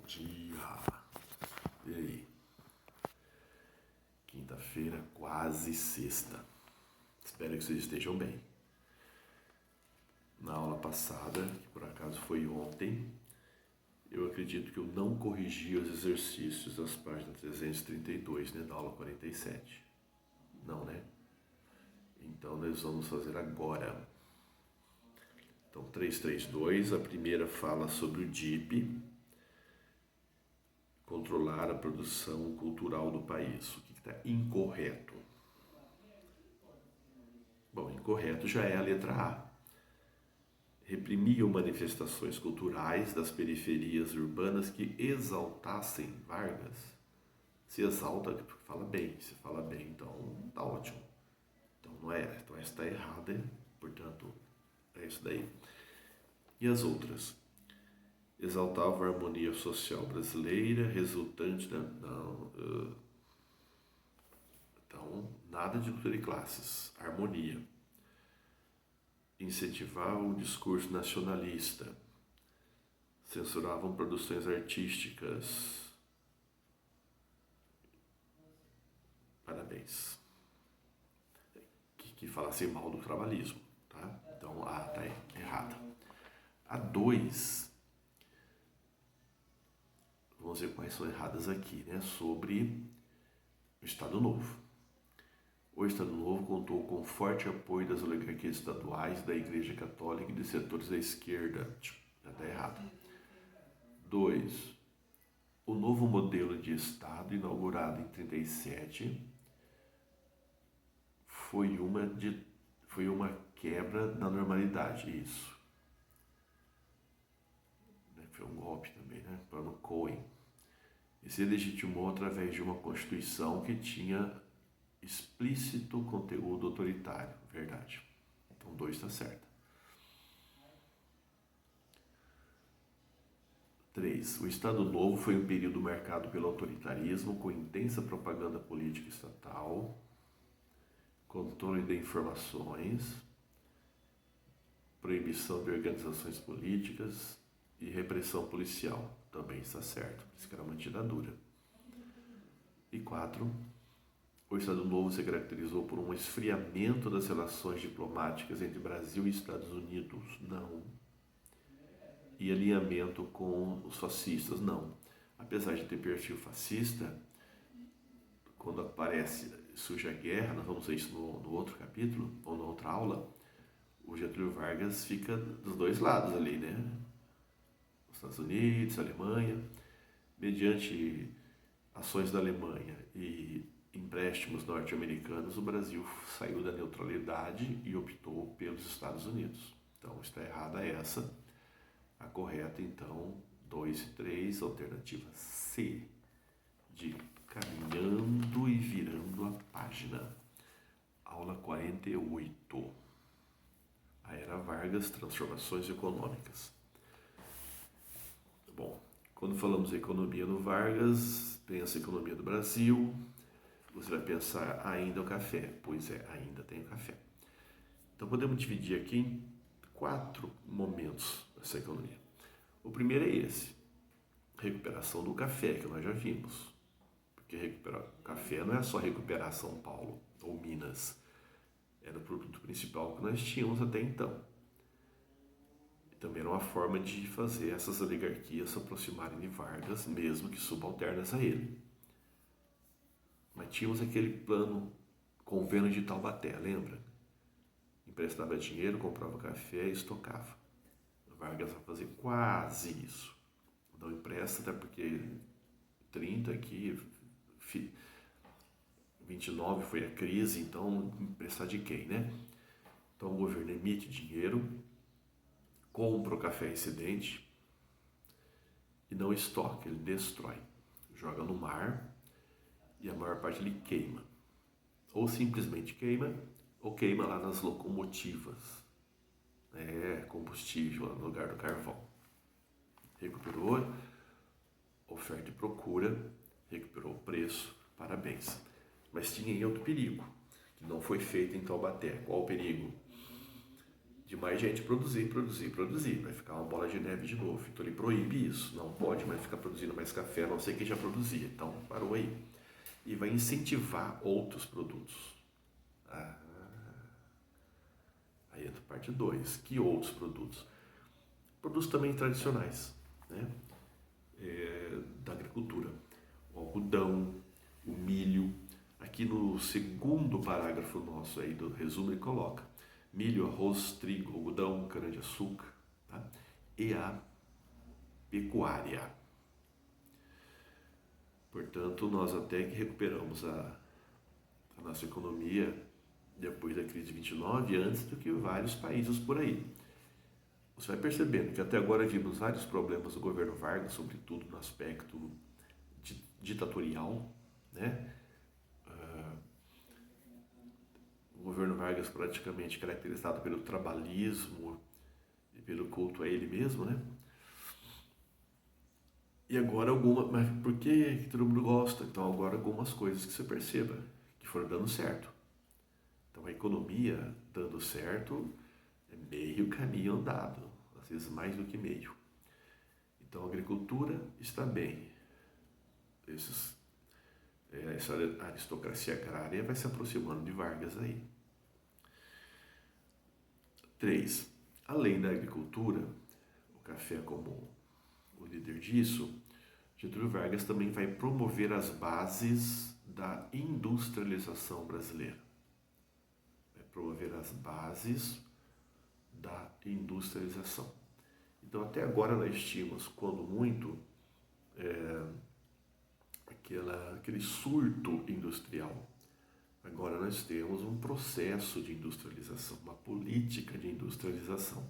dia! E aí? Quinta-feira, quase sexta. Espero que vocês estejam bem. Na aula passada, que por acaso foi ontem, eu acredito que eu não corrigi os exercícios das páginas 332, né, da aula 47. Não, né? Então nós vamos fazer agora. Então 332, a primeira fala sobre o DIP, controlar a produção cultural do país. O que está incorreto? Bom, incorreto já é a letra A. Reprimiam manifestações culturais das periferias urbanas que exaltassem Vargas. Se exalta, fala bem. Se fala bem, então tá ótimo. Então não é, então essa está errada, portanto é isso daí. E as outras? Exaltavam a harmonia social brasileira resultante da... Então, nada de luta de classes, harmonia. Incentivavam o discurso nacionalista, censuravam produções artísticas. Parabéns. Que falassem mal do trabalhismo, tá? Então, A tá errada. A 2, vamos ver quais são erradas aqui, né? Sobre o Estado Novo. O Estado Novo contou com forte apoio das oligarquias estaduais, da Igreja Católica e de setores da esquerda. Já está errado. 2. O novo modelo de Estado, inaugurado em 1937, foi uma quebra da normalidade. Isso. Foi um golpe também, né? Plano Cohen. E se legitimou através de uma Constituição que tinha explícito conteúdo autoritário. Verdade. Então 2 está certo. 3. O Estado Novo foi um período marcado pelo autoritarismo, com intensa propaganda política estatal, controle de informações, proibição de organizações políticas e repressão policial. Também está certo, por isso que era uma ditadura. E 4. O Estado Novo se caracterizou por um esfriamento das relações diplomáticas entre Brasil e Estados Unidos. Não. E alinhamento com os fascistas. Não. Apesar de ter perfil fascista, quando surge a guerra, nós vamos ver isso no outro capítulo, ou na outra aula, o Getúlio Vargas fica dos dois lados ali, né? Os Estados Unidos, a Alemanha, mediante ações da Alemanha e empréstimos norte-americanos, o Brasil saiu da neutralidade e optou pelos Estados Unidos. Então está errada essa. A correta, então, 2 e 3, alternativa C, de caminhando e virando a página. Aula 48. A Era Vargas, transformações econômicas. Bom, quando falamos em economia no Vargas, pensa em economia do Brasil, você vai pensar ainda o café. Pois é, ainda tem o café. Então podemos dividir aqui em 4 momentos dessa economia. O primeiro é esse, recuperação do café, que nós já vimos. Porque recuperar o café não é só recuperar São Paulo ou Minas. Era o produto principal que nós tínhamos até então. E também era uma forma de fazer essas oligarquias se aproximarem de Vargas, mesmo que subalternas a ele. Mas tínhamos aquele plano, convênio de Taubaté, lembra? Emprestava dinheiro, comprava café e estocava. Vargas vai fazer quase isso. Não empresta, até porque 30 aqui, 29 foi a crise, então emprestar de quem, né? Então o governo emite dinheiro, compra o café excedente e não estoca, ele destrói. Joga no mar e a maior parte ele queima. Ou simplesmente queima, ou queima lá nas locomotivas. Combustível lá no lugar do carvão. Recuperou oferta e procura, recuperou o preço, parabéns. Mas tinha aí outro perigo, que não foi feito em Taubaté. Qual o perigo? de mais gente produzir. Vai ficar uma bola de neve de novo. Então ele proíbe isso. Não pode mais ficar produzindo mais café, a não ser quem já produzia. Então parou aí. E vai incentivar outros produtos. Aí entra a parte 2. Que outros produtos? Produtos também tradicionais, né? Da agricultura. O algodão, o milho. Aqui no segundo parágrafo nosso aí do resumo ele coloca milho, arroz, trigo, algodão, cana-de-açúcar, tá? E a pecuária. Portanto, nós até que recuperamos a nossa economia depois da crise de 29, antes do que vários países por aí. Você vai percebendo que até agora vimos vários problemas do governo Vargas, sobretudo no aspecto ditatorial, né? O governo Vargas praticamente caracterizado pelo trabalhismo e pelo culto a ele mesmo, né? E agora mas por que todo mundo gosta? Então agora algumas coisas que você perceba que foram dando certo. Então a economia dando certo é meio caminho andado, às vezes mais do que meio. Então a agricultura está bem. Essa aristocracia agrária vai se aproximando de Vargas aí. 3. Além da agricultura, o café como o líder disso, Getúlio Vargas também vai promover as bases da industrialização brasileira. Vai promover as bases da industrialização. Então, até agora nós tínhamos, quando muito, aquele surto industrial. Agora nós temos um processo de industrialização, uma política de industrialização.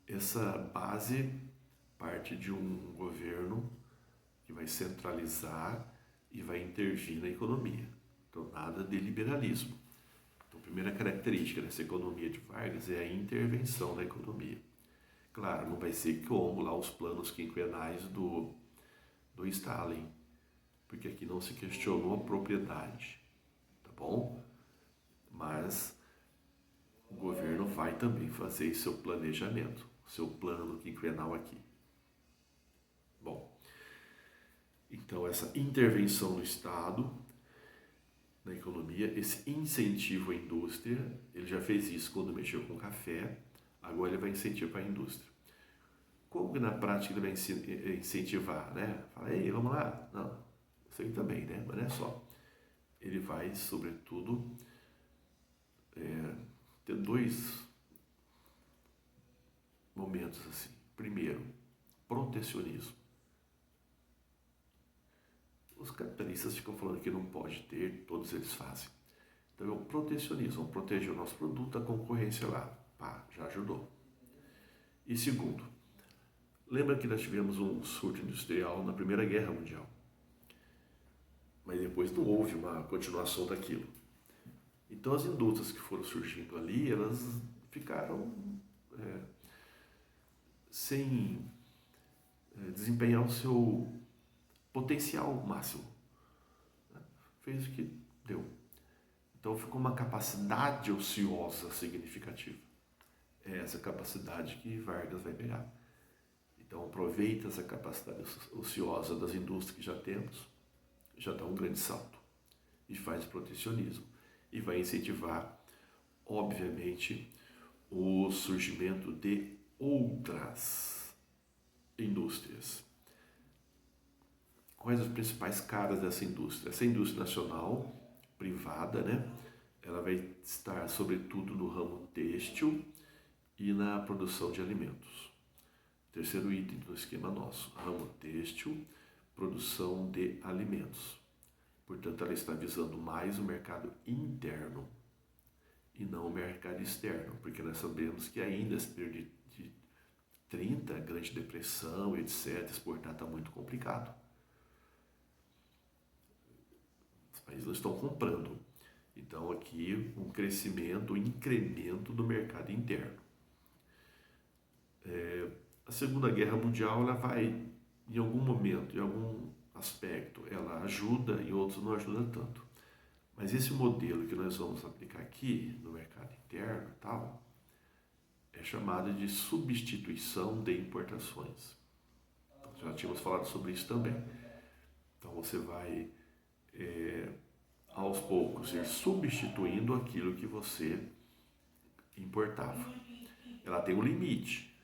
Essa base parte de um governo que vai centralizar e vai intervir na economia. Então, nada de liberalismo. Então, a primeira característica dessa economia de Vargas é a intervenção na economia. Claro, não vai ser como lá os planos quinquenais do Stalin, porque aqui não se questionou a propriedade, tá bom? Mas o governo vai também fazer seu planejamento, seu plano quinquenal aqui. Bom, então essa intervenção do Estado na economia, esse incentivo à indústria, ele já fez isso quando mexeu com café, agora ele vai incentivar a indústria. Como que na prática ele vai incentivar, né? Fala, ei, vamos lá? Não, isso aí também, né? Mas não é só. Ele vai, sobretudo, ter dois momentos assim. Primeiro, protecionismo. Os capitalistas ficam falando que não pode ter, todos eles fazem. Então é o protecionismo, vamos proteger o nosso produto, a concorrência lá. Pá, já ajudou. E segundo, lembra que nós tivemos um surto industrial na Primeira Guerra Mundial. Mas depois não houve uma continuação daquilo. Então as indústrias que foram surgindo ali, elas ficaram sem desempenhar o seu potencial máximo. Fez o que deu. Então ficou uma capacidade ociosa significativa. É essa capacidade que Vargas vai pegar. Então aproveita essa capacidade ociosa das indústrias que já temos, já dá um grande salto e faz protecionismo. E vai incentivar, obviamente, o surgimento de outras indústrias. Quais as principais caras dessa indústria? Essa indústria nacional, privada, né? Ela vai estar sobretudo no ramo têxtil e na produção de alimentos. Terceiro item do esquema nosso, ramo têxtil, produção de alimentos. Portanto, ela está visando mais o mercado interno e não o mercado externo, porque nós sabemos que ainda esse período de 30, grande depressão, etc., exportar está muito complicado. Os países não estão comprando. Então, aqui, um crescimento, um incremento do mercado interno. A Segunda Guerra Mundial, ela vai, em algum momento, em algum aspecto, ela ajuda e outros não ajuda tanto. Mas esse modelo que nós vamos aplicar aqui no mercado interno e tal, é chamado de substituição de importações. Já tínhamos falado sobre isso também. Então você vai, aos poucos, ir substituindo aquilo que você importava. Ela tem um limite.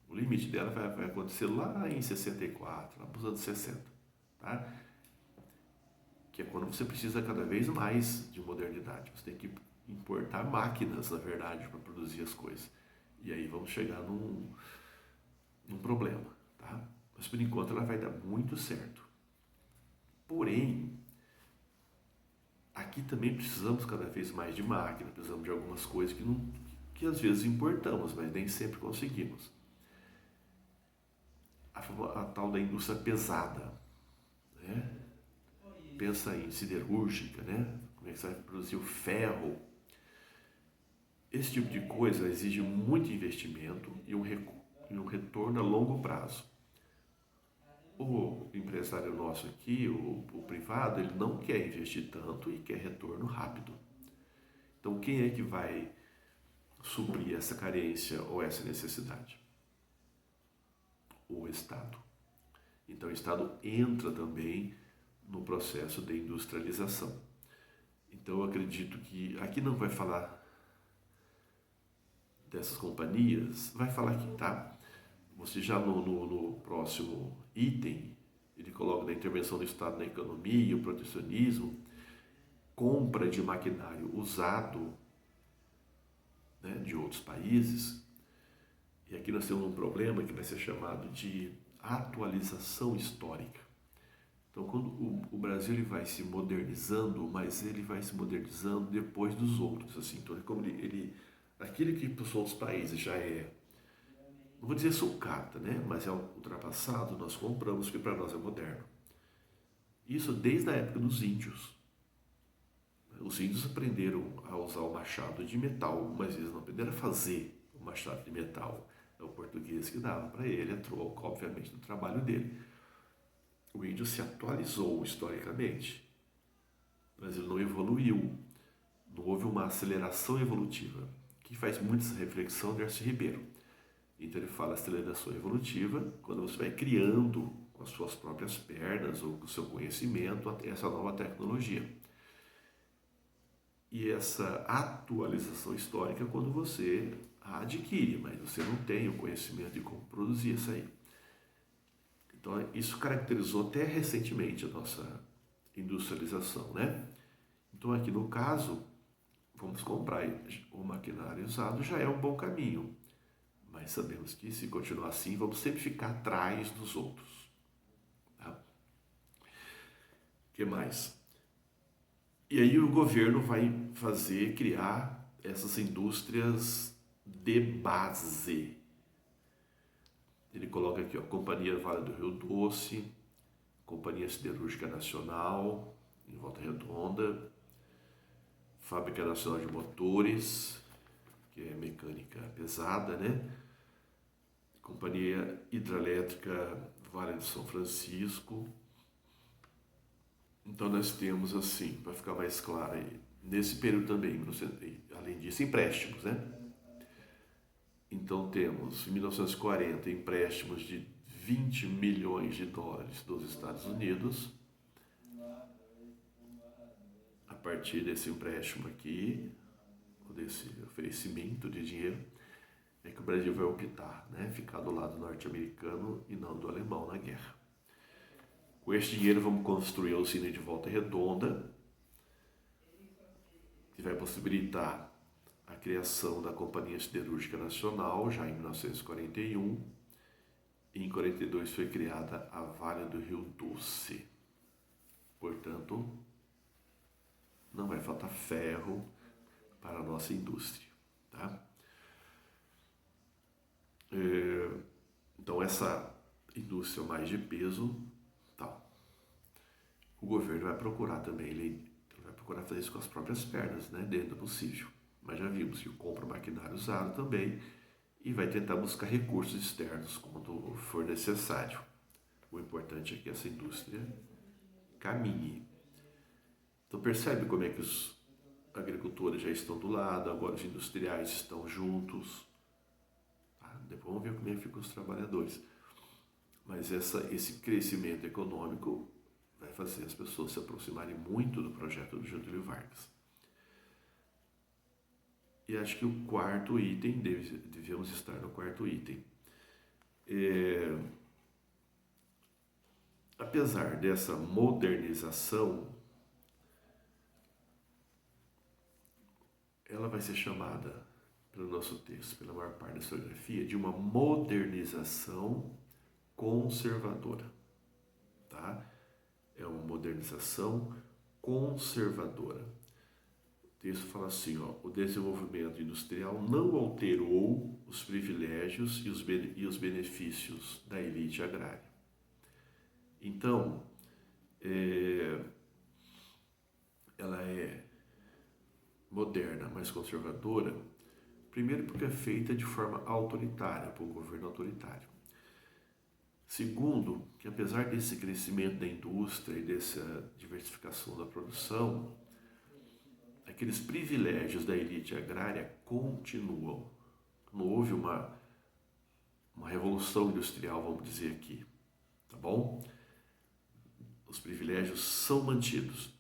O limite dela vai acontecer lá em 64, lá nos anos 60. Tá? Que é quando você precisa cada vez mais de modernidade. Você tem que importar máquinas, na verdade, para produzir as coisas. E aí vamos chegar num problema. Tá? Mas por enquanto ela vai dar muito certo. Porém, aqui também precisamos cada vez mais de máquina, precisamos de algumas coisas que às vezes importamos, mas nem sempre conseguimos. A tal da indústria pesada, né? Pensa em siderúrgica, né? Como é que você vai produzir o ferro? Esse tipo de coisa exige muito investimento e um retorno a longo prazo. O empresário nosso aqui, o privado, ele não quer investir tanto e quer retorno rápido. Então, quem é que vai suprir essa carência ou essa necessidade? O Estado. Então, o Estado entra também no processo de industrialização. Então, eu acredito que aqui não vai falar dessas companhias, vai falar aqui, tá? Você já no próximo item, ele coloca da intervenção do Estado na economia, o protecionismo, compra de maquinário usado, né, de outros países. E aqui nós temos um problema que vai ser chamado de atualização histórica. Então, quando o Brasil ele vai se modernizando, mas ele vai se modernizando depois dos outros. Assim. Então, como aquilo que para os outros países já é, não vou dizer sucata, né? Mas é ultrapassado, nós compramos, porque para nós é moderno. Isso desde a época dos índios. Os índios aprenderam a usar o machado de metal, mas eles não aprenderam a fazer o machado de metal. É o português que dava para ele, a troca, obviamente, do trabalho dele. O índio se atualizou historicamente, mas ele não evoluiu. Não houve uma aceleração evolutiva. Quem faz muito essa reflexão é o Darcy Ribeiro. Então ele fala aceleração evolutiva quando você vai criando com as suas próprias pernas ou com o seu conhecimento essa nova tecnologia. E essa atualização histórica é quando você a adquire, mas você não tem o conhecimento de como produzir isso aí. Então isso caracterizou até recentemente a nossa industrialização, né? Então aqui no caso, vamos comprar o maquinário usado, já é um bom caminho. Mas sabemos que se continuar assim, vamos sempre ficar atrás dos outros. Tá? O que mais? E aí o governo vai criar essas indústrias de base. Ele coloca aqui, ó, Companhia Vale do Rio Doce, Companhia Siderúrgica Nacional, em Volta Redonda, Fábrica Nacional de Motores, que é mecânica pesada, né? Companhia Hidrelétrica Vale do São Francisco. Então nós temos assim, para ficar mais claro aí, nesse período também, além disso, empréstimos, né? Então temos, em 1940, empréstimos de 20 milhões de dólares dos Estados Unidos. A partir desse empréstimo aqui, ou desse oferecimento de dinheiro, é que o Brasil vai optar, né? Ficar do lado norte-americano e não do alemão na guerra. Com esse dinheiro vamos construir a usina de Volta Redonda, que vai possibilitar a criação da Companhia Siderúrgica Nacional, já em 1941. E em 1942 foi criada a Vale do Rio Doce. Portanto, não vai faltar ferro para a nossa indústria. Tá? Então, essa indústria mais de peso, tal. O governo vai procurar também, ele vai procurar fazer isso com as próprias pernas, né, dentro do possível. Mas já vimos que compra maquinário usado também e vai tentar buscar recursos externos quando for necessário. O importante é que essa indústria caminhe. Então percebe como é que os agricultores já estão do lado, agora os industriais estão juntos. Tá? Depois vamos ver como é que ficam os trabalhadores. Mas esse crescimento econômico vai fazer as pessoas se aproximarem muito do projeto do Getúlio Vargas. E acho que o quarto item, devemos estar no quarto item. Apesar dessa modernização, ela vai ser chamada, pelo nosso texto, pela maior parte da historiografia, de uma modernização conservadora. Tá? É uma modernização conservadora. O texto fala assim, o desenvolvimento industrial não alterou os privilégios e os benefícios da elite agrária. Então, ela é moderna, mas conservadora, primeiro porque é feita de forma autoritária, por um governo autoritário. Segundo, que apesar desse crescimento da indústria e dessa diversificação da produção, aqueles privilégios da elite agrária continuam. Não houve uma revolução industrial, vamos dizer aqui, tá bom? Os privilégios são mantidos.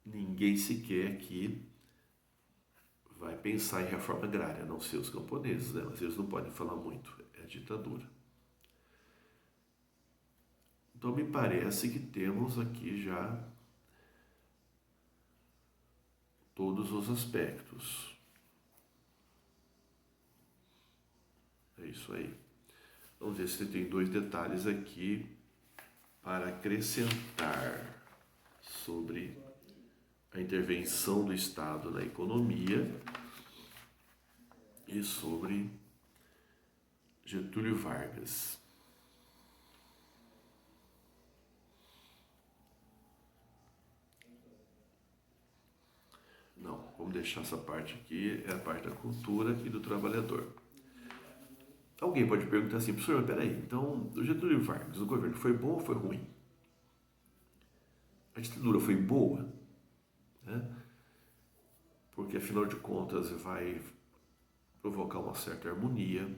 Ninguém sequer aqui vai pensar em reforma agrária, a não ser os camponeses, né? Mas eles não podem falar muito, é ditadura. Então me parece que temos aqui já todos os aspectos. É isso aí. Vamos ver se tem 2 detalhes aqui para acrescentar sobre a intervenção do Estado na economia e sobre Getúlio Vargas. Não, vamos deixar essa parte aqui, é a parte da cultura e do trabalhador. Alguém pode perguntar assim, professor, mas peraí, então o Getúlio Vargas, o governo foi bom ou foi ruim? A ditadura foi boa? Né? Porque afinal de contas vai provocar uma certa harmonia,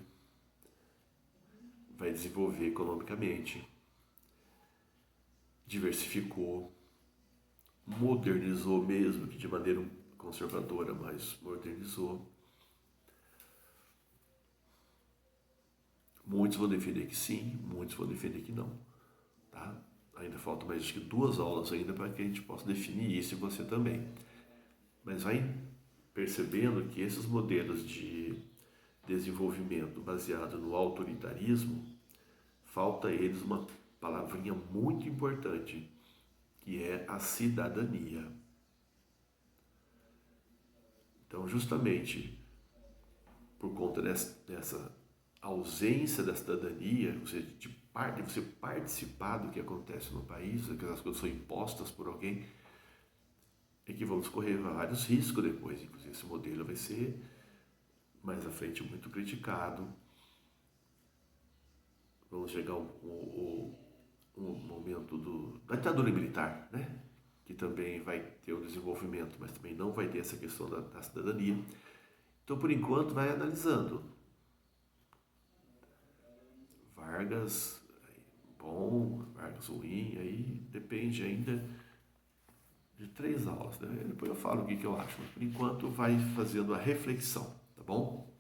vai desenvolver economicamente, diversificou, modernizou mesmo, que de maneira conservadora, mas modernizou. Muitos vão defender que sim, muitos vão defender que não. Tá? Ainda falta mais acho que 2 aulas ainda para que a gente possa definir isso e você também. Mas vai percebendo que esses modelos de desenvolvimento baseado no autoritarismo, falta a eles uma palavrinha muito importante, que é a cidadania. Então, justamente por conta dessa ausência da cidadania, ou seja, de você participar do que acontece no país, aquelas coisas são impostas por alguém, é que vamos correr vários riscos depois. Inclusive, esse modelo vai ser, mais à frente, muito criticado. Vamos chegar ao momento da ditadura militar, né? Que também vai ter o desenvolvimento, mas também não vai ter essa questão da cidadania. Então, por enquanto, vai analisando. Vargas bom, Vargas ruim, aí depende ainda de 3 aulas, né? Depois eu falo o que eu acho, mas por enquanto vai fazendo a reflexão, tá bom?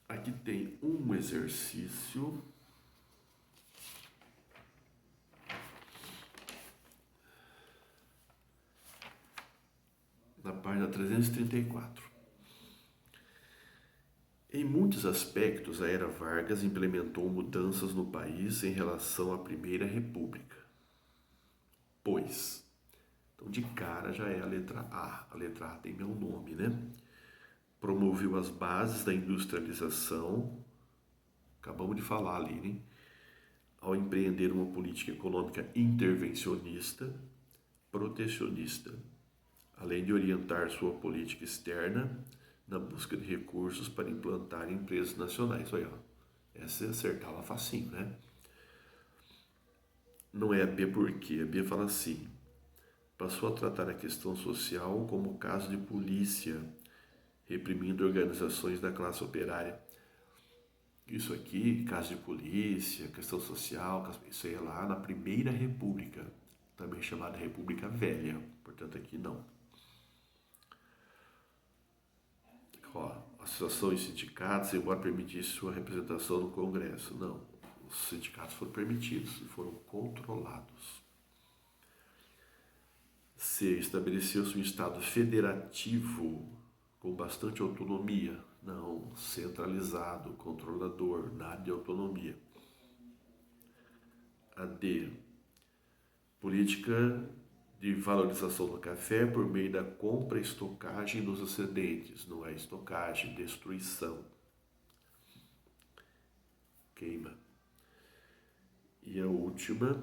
Aqui tem um exercício. Na página 334. Em muitos aspectos, a era Vargas implementou mudanças no país em relação à Primeira República. Pois, então de cara já é a letra A. A letra A tem meu nome, né? Promoveu as bases da industrialização, acabamos de falar ali, né? Ao empreender uma política econômica intervencionista, protecionista, além de orientar sua política externa na busca de recursos para implantar empresas nacionais. Olha, essa é acertar lá facinho, né? não é a B por quê? A B fala assim: passou a tratar a questão social como caso de polícia, reprimindo organizações da classe operária. Isso aqui, caso de polícia, questão social, isso aí é lá na Primeira República, também chamada República Velha, portanto aqui não. Ó, associações e sindicatos, embora permitisse sua representação no Congresso, não. Os sindicatos foram permitidos e foram controlados. C. Estabeleceu-se um Estado federativo com bastante autonomia, não centralizado, controlador, nada de autonomia. A D. Política de valorização do café por meio da compra e estocagem dos excedentes, não é estocagem, destruição, queima. E a última,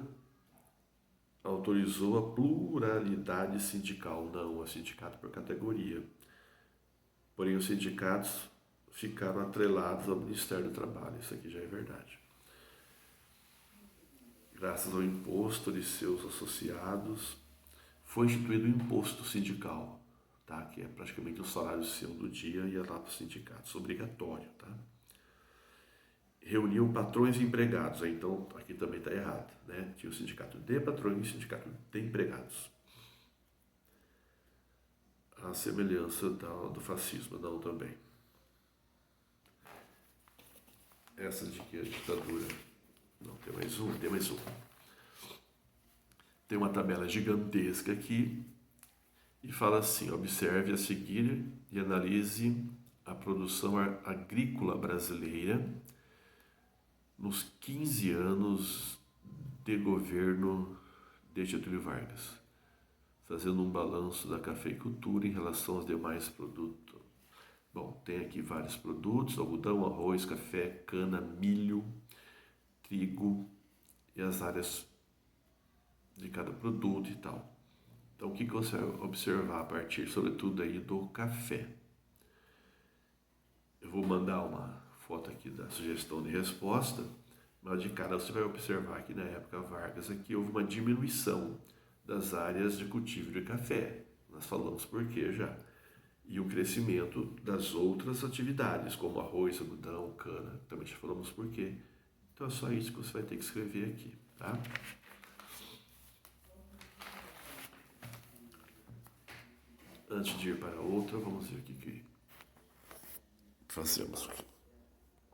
autorizou a pluralidade sindical, não a sindicato por categoria. Porém, os sindicatos ficaram atrelados ao Ministério do Trabalho, isso aqui já é verdade. Graças ao imposto de seus associados, foi instituído o imposto sindical, tá? Que é praticamente o salário seu do dia e é lá para os sindicatos, obrigatório. Tá? Reuniu patrões e empregados, então aqui também está errado. Né? Tinha o sindicato de patrões e o sindicato de empregados. A semelhança do fascismo, não também. Essa de que a ditadura... Não, tem mais um. Tem uma tabela gigantesca aqui e fala assim: observe a seguir e analise a produção agrícola brasileira nos 15 anos de governo de Getúlio Vargas, fazendo um balanço da cafeicultura em relação aos demais produtos. Bom, tem aqui vários produtos: algodão, arroz, café, cana, milho, trigo e as áreas de cada produto e tal. Então, o que você vai observar a partir, sobretudo, aí do café? Eu vou mandar uma foto aqui da sugestão de resposta, mas de cara você vai observar que na época Vargas aqui houve uma diminuição das áreas de cultivo de café. Nós falamos por quê já. E o crescimento das outras atividades, como arroz, algodão, cana. Também já falamos por quê. Então é só isso que você vai ter que escrever aqui, tá? Antes de ir para outra, vamos ver o que fazemos aqui.